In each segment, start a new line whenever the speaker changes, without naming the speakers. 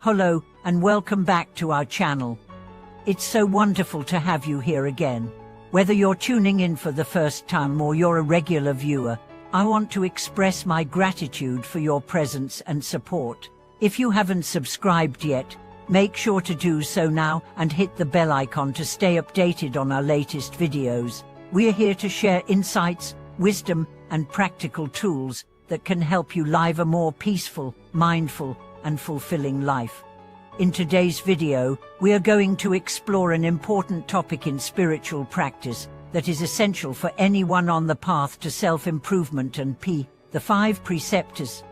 Hello, and welcome back to our channel. It's so wonderful to have you here again. Whether you're tuning in for the first time or you're a regular viewer, I want to express my gratitude for your presence and support. If you haven't subscribed yet, make sure to do so now and hit the bell icon to stay updated on our latest videos. We're here to share insights, wisdom, and practical tools that can help you live a more peaceful, mindful, and fulfilling life. In today's video, we are going to explore an important topic in spiritual practice that is essential for anyone on the path to self-improvement and the 5 Precepts.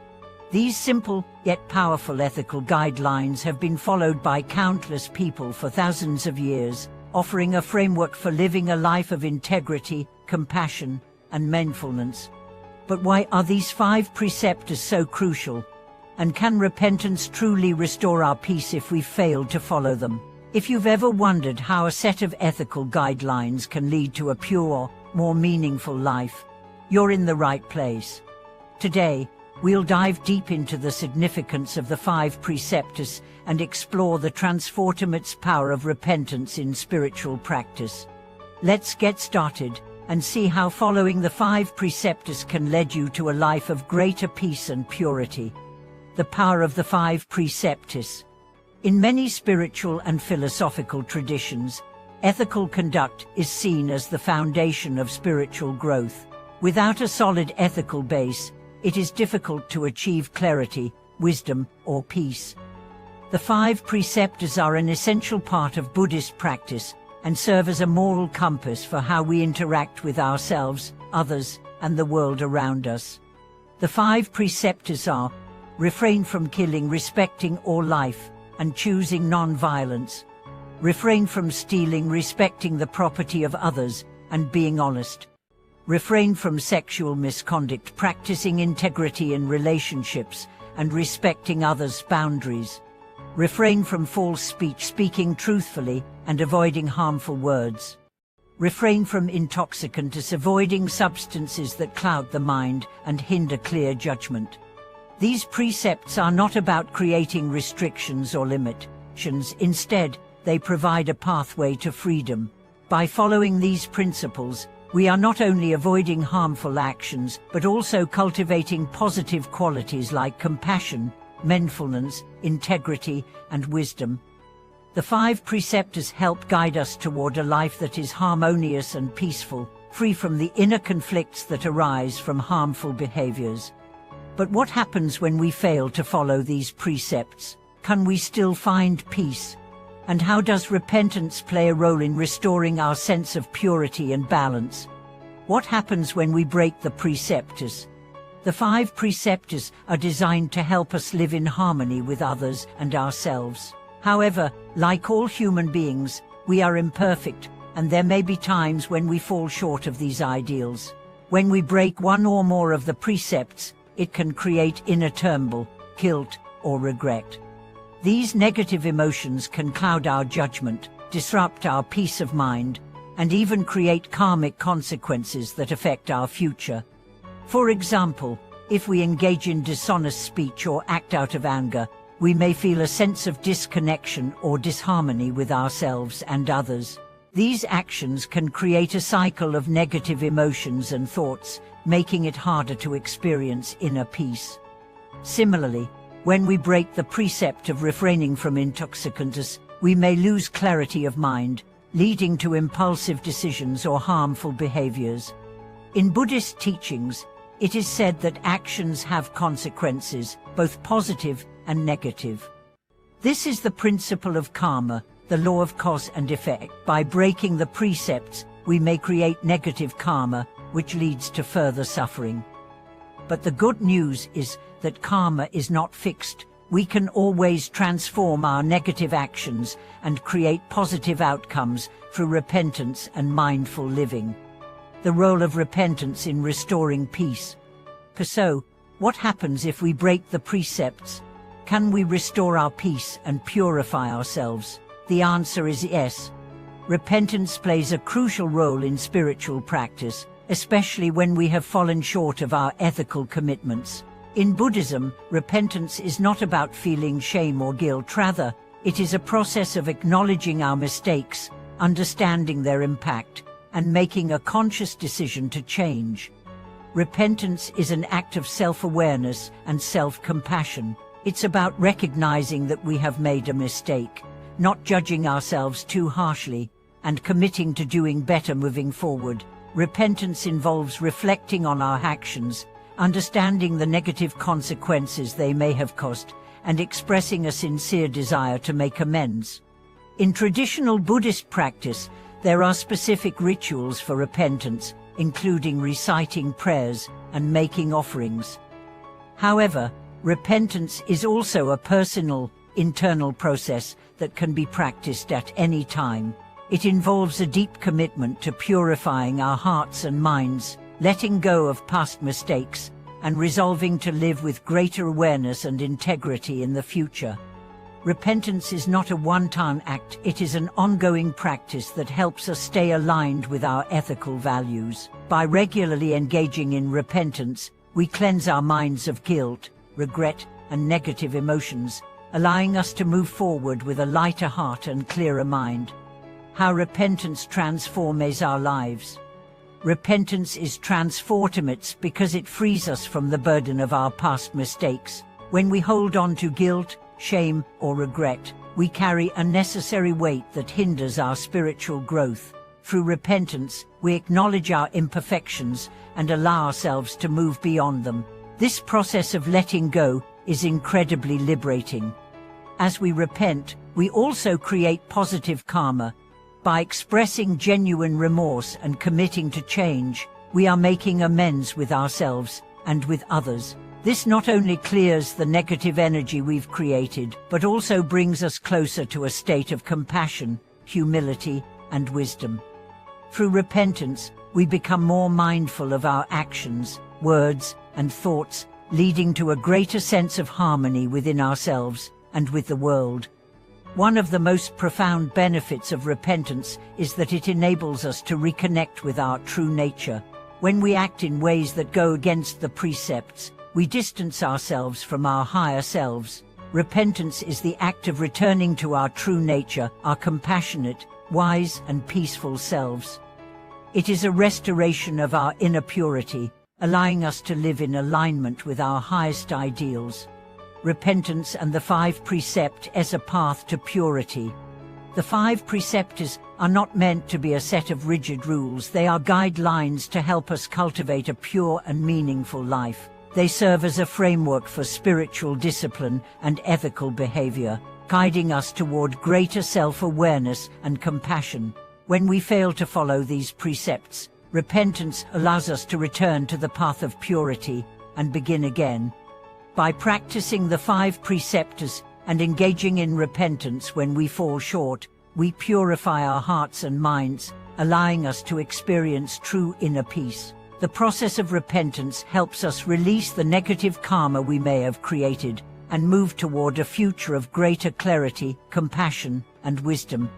These simple, yet powerful ethical guidelines have been followed by countless people for thousands of years, offering a framework for living a life of integrity, compassion, and mindfulness. But why are these 5 precepts so crucial? And can repentance truly restore our peace if we fail to follow them? If you've ever wondered how a set of ethical guidelines can lead to a pure, more meaningful life, you're in the right place. Today, we'll dive deep into the significance of the 5 precepts and explore the transformative power of repentance in spiritual practice. Let's get started and see how following the 5 precepts can lead you to a life of greater peace and purity. The power of the 5 precepts. In many spiritual and philosophical traditions, ethical conduct is seen as the foundation of spiritual growth. Without a solid ethical base, it is difficult to achieve clarity, wisdom, or peace. The 5 precepts are an essential part of Buddhist practice and serve as a moral compass for how we interact with ourselves, others, and the world around us. The 5 precepts are: refrain from killing, respecting all life, and choosing non-violence. Refrain from stealing, respecting the property of others, and being honest. Refrain from sexual misconduct, practicing integrity in relationships, and respecting others' boundaries. Refrain from false speech, speaking truthfully, and avoiding harmful words. Refrain from intoxicants, avoiding substances that cloud the mind and hinder clear judgment. These precepts are not about creating restrictions or limitations. Instead, they provide a pathway to freedom. By following these principles, we are not only avoiding harmful actions, but also cultivating positive qualities like compassion, mindfulness, integrity, and wisdom. The 5 precepts help guide us toward a life that is harmonious and peaceful, free from the inner conflicts that arise from harmful behaviors. But what happens when we fail to follow these precepts? Can we still find peace? And how does repentance play a role in restoring our sense of purity and balance? What happens when we break the precepts? The 5 precepts are designed to help us live in harmony with others and ourselves. However, like all human beings, we are imperfect, and there may be times when we fall short of these ideals. When we break one or more of the precepts, it can create inner turmoil, guilt, or regret. These negative emotions can cloud our judgment, disrupt our peace of mind, and even create karmic consequences that affect our future. For example, if we engage in dishonest speech or act out of anger, we may feel a sense of disconnection or disharmony with ourselves and others. These actions can create a cycle of negative emotions and thoughts, making it harder to experience inner peace. Similarly, when we break the precept of refraining from intoxicants, we may lose clarity of mind, leading to impulsive decisions or harmful behaviors. In Buddhist teachings, it is said that actions have consequences, both positive and negative. This is the principle of karma, the law of cause and effect. By breaking the precepts, we may create negative karma, which leads to further suffering. But the good news is that karma is not fixed. We can always transform our negative actions and create positive outcomes through repentance and mindful living. The role of repentance in restoring peace. So, what happens if we break the precepts? Can we restore our peace and purify ourselves? The answer is yes. Repentance plays a crucial role in spiritual practice, especially when we have fallen short of our ethical commitments. In Buddhism, repentance is not about feeling shame or guilt. Rather, it is a process of acknowledging our mistakes, understanding their impact, and making a conscious decision to change. Repentance is an act of self-awareness and self-compassion. It's about recognizing that we have made a mistake, not judging ourselves too harshly, and committing to doing better moving forward. Repentance involves reflecting on our actions, understanding the negative consequences they may have caused, and expressing a sincere desire to make amends. In traditional Buddhist practice, there are specific rituals for repentance, including reciting prayers and making offerings. However, repentance is also a personal, internal process that can be practiced at any time. It involves a deep commitment to purifying our hearts and minds, letting go of past mistakes, and resolving to live with greater awareness and integrity in the future. Repentance is not a one-time act, it is an ongoing practice that helps us stay aligned with our ethical values. By regularly engaging in repentance, we cleanse our minds of guilt, regret, and negative emotions, allowing us to move forward with a lighter heart and clearer mind. How repentance transforms our lives. Repentance is transformative because it frees us from the burden of our past mistakes. When we hold on to guilt, shame, or regret, we carry unnecessary weight that hinders our spiritual growth. Through repentance, we acknowledge our imperfections and allow ourselves to move beyond them. This process of letting go is incredibly liberating. As we repent, we also create positive karma. By expressing genuine remorse and committing to change, we are making amends with ourselves and with others. This not only clears the negative energy we've created, but also brings us closer to a state of compassion, humility, and wisdom. Through repentance, we become more mindful of our actions, words, and thoughts, leading to a greater sense of harmony within ourselves and with the world. One of the most profound benefits of repentance is that it enables us to reconnect with our true nature. When we act in ways that go against the precepts, we distance ourselves from our higher selves. Repentance is the act of returning to our true nature, our compassionate, wise, and peaceful selves. It is a restoration of our inner purity, allowing us to live in alignment with our highest ideals. Repentance and the 5 precepts as a path to purity. The 5 precepts are not meant to be a set of rigid rules. They are guidelines to help us cultivate a pure and meaningful life. They serve as a framework for spiritual discipline and ethical behavior, guiding us toward greater self-awareness and compassion. When we fail to follow these precepts, repentance allows us to return to the path of purity and begin again. By practicing the 5 precepts and engaging in repentance when we fall short, we purify our hearts and minds, allowing us to experience true inner peace. The process of repentance helps us release the negative karma we may have created and move toward a future of greater clarity, compassion, and wisdom.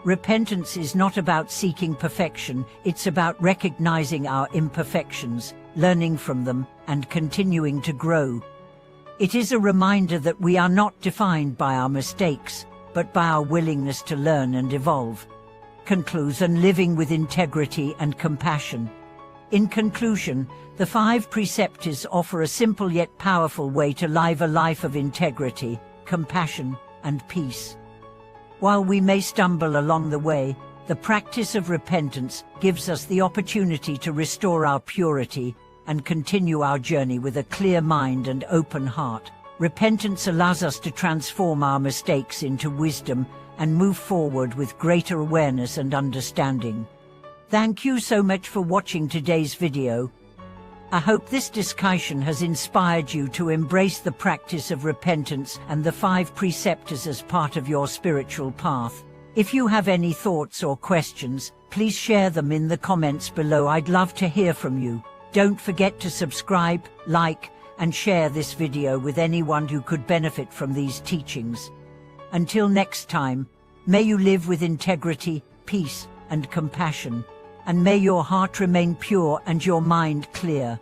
Repentance is not about seeking perfection, it's about recognizing our imperfections, learning from them, and continuing to grow. It is a reminder that we are not defined by our mistakes, but by our willingness to learn and evolve. Conclusion: living with integrity and compassion. In conclusion, the 5 precepts offer a simple yet powerful way to live a life of integrity, compassion, and peace. While we may stumble along the way, the practice of repentance gives us the opportunity to restore our purity and continue our journey with a clear mind and open heart. Repentance allows us to transform our mistakes into wisdom and move forward with greater awareness and understanding. Thank you so much for watching today's video. I hope this discussion has inspired you to embrace the practice of repentance and the 5 precepts as part of your spiritual path. If you have any thoughts or questions, please share them in the comments below. I'd love to hear from you. Don't forget to subscribe, like, and share this video with anyone who could benefit from these teachings. Until next time, may you live with integrity, peace, and compassion. And may your heart remain pure and your mind clear.